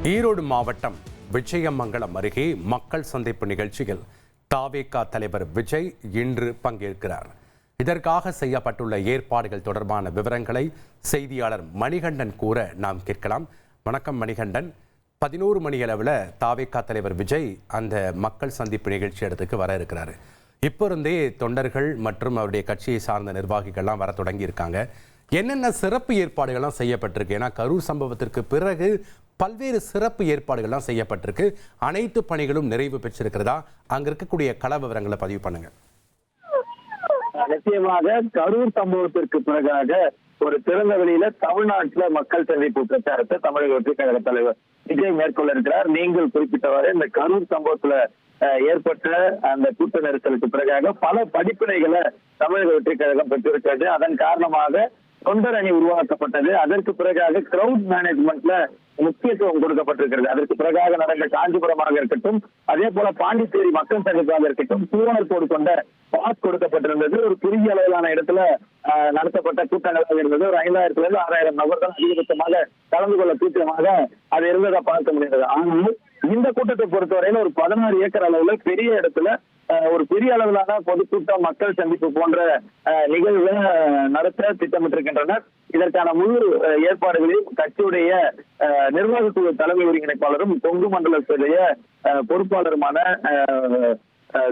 ஈரோடு மாவட்டம் விஜயமங்கலம் அருகே மக்கள் சந்திப்பு நிகழ்ச்சியில் தாவேகா தலைவர் விஜய் இன்று பங்கேற்கிறார். இதற்காக செய்யப்பட்டுள்ள ஏற்பாடுகள் தொடர்பான விவரங்களை செய்தியாளர் மணிகண்டன் கூற நாம் கேட்கலாம். வணக்கம் மணிகண்டன். 11 மணி அளவில் தாவேகா தலைவர் விஜய் அந்த மக்கள் சந்திப்பு நிகழ்ச்சி இடத்துக்கு வர இருக்கிறாரு. இப்போ இருந்தே தொண்டர்கள் மற்றும் அவருடைய கட்சியை சார்ந்த நிர்வாகிகள்லாம் வர தொடங்கி இருக்காங்க. என்னென்ன சிறப்பு ஏற்பாடுகள்லாம் செய்யப்பட்டிருக்கு? ஏன்னா கரூர் சம்பவத்திற்கு பிறகு பல்வேறு சிறப்பு ஏற்பாடுகள்லாம் செய்யப்பட்டிருக்கு. அனைத்து பணிகளும் நிறைவு பெற்றிருக்கிறதா? அங்க இருக்கக்கூடிய கள விவரங்களை பதிவு பண்ணுங்க. நிச்சயமாக கரூர் சம்பவத்திற்கு பிறகாக ஒரு திறந்த வெளியில தமிழ்நாட்டுல மக்கள் சந்திப்பு பிரச்சாரத்தை தமிழக வெற்றி கழக தலைவர் விஜய் மேற்கொள்ள இருக்கிறார். நீங்கள் குறிப்பிட்டவாறு இந்த கரூர் சம்பவத்துல ஏற்பட்ட அந்த கூட்ட நெரிசலுக்கு பிறகாக பல படிப்பினைகளை தமிழக வெற்றி கழகம் பெற்றிருக்கிறது. அதன் காரணமாக தொண்டர் அணி உருவாக்கப்பட்டது. அதற்கு பிறகாக கிரவுட் மேனேஜ்மெண்ட்ல முக்கியத்துவம் கொடுக்கப்பட்டிருக்கிறது. அதற்கு பிறகாக நடந்த காஞ்சிபுரமாக இருக்கட்டும், அதே போல பாண்டிச்சேரி மக்கள் சந்திப்பாக இருக்கட்டும், QR கோடு கொண்ட பாஸ் கொடுக்கப்பட்டிருந்தது. ஒரு குறுகிய அளவிலான இடத்துல நடத்தப்பட்ட கூட்டங்களாக இருந்தது. ஒரு 5000 இருந்து 6000 நபர்கள் அதிகபட்சமாக கலந்து கொள்ள கூட்டமாக அது இருந்ததை பார்க்க முடிந்தது. ஆனால் இந்த கூட்டத்தை பொறுத்தவரையில ஒரு 16 ஏக்கர் அளவுல பெரிய இடத்துல ஒரு பெரிய அளவிலான பொதுக்கூட்டம், மக்கள் சந்திப்பு போன்ற நிகழ்வுகளை நடத்த திட்டமிட்டிருக்கின்றனர். இதற்கான முழு ஏற்பாடுகளையும் கட்சியுடைய நிர்வாக குழு தலைமை ஒருங்கிணைப்பாளரும் கொங்கு மண்டலத்துடைய பொறுப்பாளருமான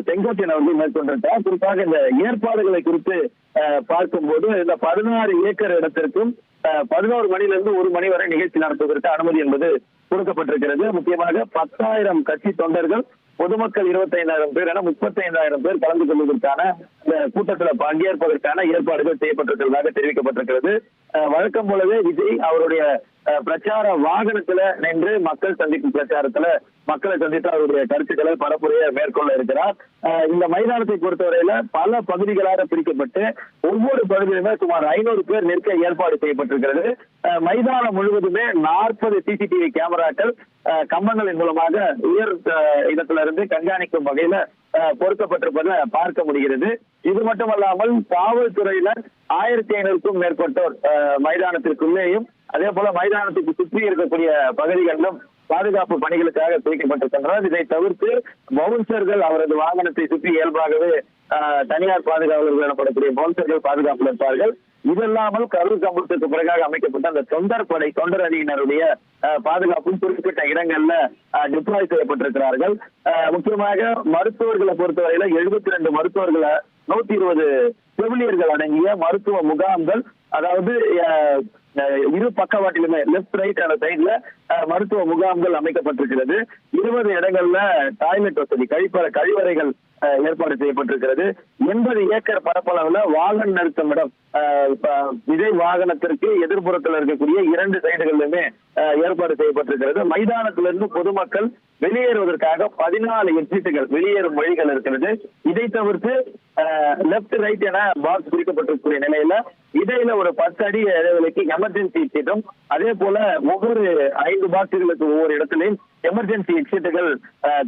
செங்கோட்டையன் அவர்கள் மேற்கொண்டிருக்கிறார். குறிப்பாக இந்த ஏற்பாடுகளை குறித்து பார்க்கும்போது இந்த 16 ஏக்கர் இடத்திற்கும் 11 மணியிலிருந்து 1 மணி வரை நிகழ்ச்சி நடத்துவதற்கு அனுமதி என்பது கொடுக்கப்பட்டிருக்கிறது. முக்கியமாக 10,000 கட்சி தொண்டர்கள், பொதுமக்கள் 25,000 பேர் என 35,000 பேர் கலந்து கொள்வதற்கான இந்த கூட்டத்தில் பங்கேற்பதற்கான ஏற்பாடுகள் செய்யப்பட்டிருக்கிறதாக தெரிவிக்கப்பட்டிருக்கிறது. வழக்கம் போலவே விஜய் அவருடைய பிரச்சார வாகனத்துல நின்று மக்கள் சந்திப்பு பிரச்சாரத்துல மக்களை சந்தித்து அவருடைய கருத்துக்களை பரப்புரைய மேற்கொள்ள இருக்கிறார். இந்த மைதானத்தை பொறுத்தவரையில பல பகுதிகளாக பிரிக்கப்பட்டு ஒவ்வொரு பகுதியிலுமே சுமார் 500 பேர் நிற்க ஏற்பாடு செய்யப்பட்டிருக்கிறது. மைதானம் முழுவதுமே 40 CCTV கேமராக்கள் கம்பங்களின் மூலமாக உயர் இடத்துல இருந்து கண்காணிக்கும் வகையில பொருத்தப்பட்டிருப்பதை பார்க்க முடிகிறது. இது மட்டுமல்லாமல் காவல்துறையினர் 1500க்கும் மேற்பட்டோர் மைதானத்திற்குள்ளேயும் அதே போல மைதானத்துக்கு சுற்றி இருக்கக்கூடிய பகுதிகளிலும் பாதுகாப்பு பணிகளுக்காக பிரிக்கப்பட்டிருக்கின்றனர். இதை தவிர்த்து பவுன்சர்கள் அவரது வாகனத்தை சுற்றி இயல்பாகவே தனியார் பாதுகாவலர்கள் எனப்படக்கூடிய பவுன்சர்கள் பாதுகாப்பில் இருப்பார்கள். இதல்லாமல் கரூர் சம்பவத்திற்கு பிறகாக அமைக்கப்பட்ட அந்த தொண்டர் அணியினருடைய பாதுகாப்பும் குறிப்பிட்ட இடங்கள்ல டிப்ளாய் செய்யப்பட்டிருக்கிறார்கள். முக்கியமாக மருத்துவர்களை பொறுத்தவரையில 72 மருத்துவர்களை 120 செவிலியர்கள் அடங்கிய மருத்துவ முகாம்கள், அதாவது இரு பக்கவாட்டிலுமே லெப்ட் ரைட் அந்த சைட்ல மருத்துவ முகாம்கள் அமைக்கப்பட்டிருக்கிறது. 20 இடங்கள்ல டாய்லெட் வசதி, கழிவறைகள் ஏற்பாடு செய்யப்பட்டிருக்கிறது. 80 ஏக்கர் பரப்பளவுல வாகன நிறுத்தும் இடம் விஜய் வாகனத்திற்கு எதிர்ப்புறத்தில் இருக்கக்கூடிய 2 சைடுகளிலுமே ஏற்பாடு செய்யப்பட்டிருக்கிறது. மைதானத்திலிருந்து பொதுமக்கள் வெளியேறுவதற்காக 14 எக்ஸிட்டுகள், வெளியேறும் வழிகள் இருக்கிறது. இதை தவிர்த்து லெப்ட் ரைட் என பாக்ஸ் பிரிக்கப்பட்டிருக்கக்கூடிய நிலையில இடையில ஒரு 10 அடி இடைவெளிக்கு எமர்ஜென்சி எக்ஸிட்டும், அதே போல ஒவ்வொரு 5 பாக்ஸுகளுக்கு ஒவ்வொரு இடத்திலையும் எமர்ஜென்சி எக்ஸிட்டுகள்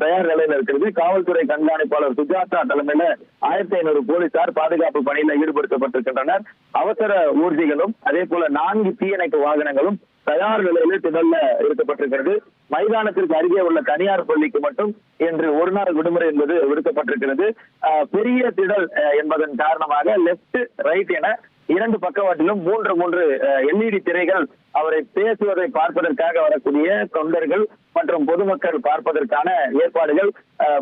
தயார் நிலையில இருக்கிறது. காவல்துறை கண்காணிப்பாளர் சுஜாதா தலைமையில 1500 போலீசார் பாதுகாப்பு பணியில ஈடுபடுத்தப்பட்டிருக்கின்றனர். அவசர ஊர்திகளும் அதே போல 4 தீயணைப்பு வாகனங்களும் தயார் நிலையில திடல்ல இருக்கப்பட்டிருக்கிறது. மைதானத்திற்கு அருகே உள்ள தனியார் பள்ளிக்கு மட்டும் இன்று ஒரு நாள் விடுமுறை என்பது விடுக்கப்பட்டிருக்கிறது. பெரிய திடல் என்பதன் காரணமாக லெப்ட் ரைட் என 2 பக்கவாட்டிலும் 3 LED திரைகள் அவரை பேசுவதை பார்ப்பதற்காக வரக்கூடிய தொண்டர்கள் மற்றும் பொதுமக்கள் பார்ப்பதற்கான ஏற்பாடுகள்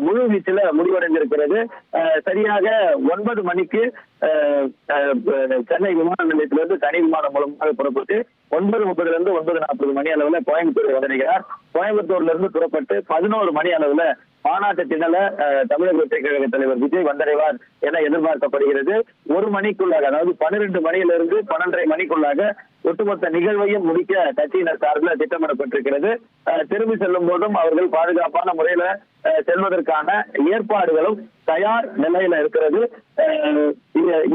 முழு வீச்சில முடிவடைந்திருக்கிறது. சரியாக 9 மணிக்கு சென்னை விமான நிலையத்திலிருந்து தனி விமானம் மூலமாக புறப்பட்டு 9:30 9:40 மணி அளவுல கோயம்புத்தூர் வந்திருக்கிறார். கோயம்புத்தூர்ல இருந்து புறப்பட்டு 11 மணி அளவுல மாநாட்டு திடல தமிழக வெற்றி கழக தலைவர் விஜய் வந்தடைவார் என எதிர்பார்க்கப்படுகிறது. 1 மணிக்குள்ளாக, அதாவது 12 மணியிலிருந்து 12:30 மணிக்குள்ளாக ஒட்டுமொத்த நிகழ்வையும் முடிக்க கட்சியினர் சார்பில் திட்டமிடப்பட்டிருக்கிறது. திரும்பி செல்லும் போதும் அவர்கள் பாதுகாப்பான முறையில செல்வதற்கான ஏற்பாடுகளும் தயார் நிலையில இருக்கிறது.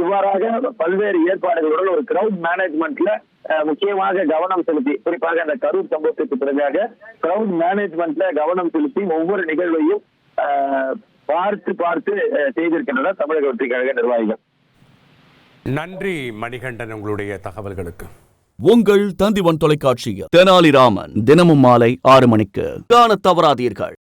இவ்வாறாக பல்வேறு ஏற்பாடுகளுடன் ஒரு கிரவுட் மேனேஜ்மெண்ட்ல முக்கியமாக கவனம் செலுத்தி, குறிப்பாக அந்த கரூர் சம்பவத்துக்கு பிறகாக கிரவுட் மேனேஜ்மெண்ட்ல கவனம் செலுத்தி ஒவ்வொரு நிகழ்வையும் பார்த்து செய்திருக்கின்றனர் தமிழக வெற்றி கழக நிர்வாகிகள். நன்றி மணிகண்டன், உங்களுடைய தகவல்களுக்கு. உங்கள் தந்திவன் தொலைக்காட்சியில் தெனாலிராமன் தினமும் மாலை 6 மணிக்கு காணத் தவறாதீர்கள்.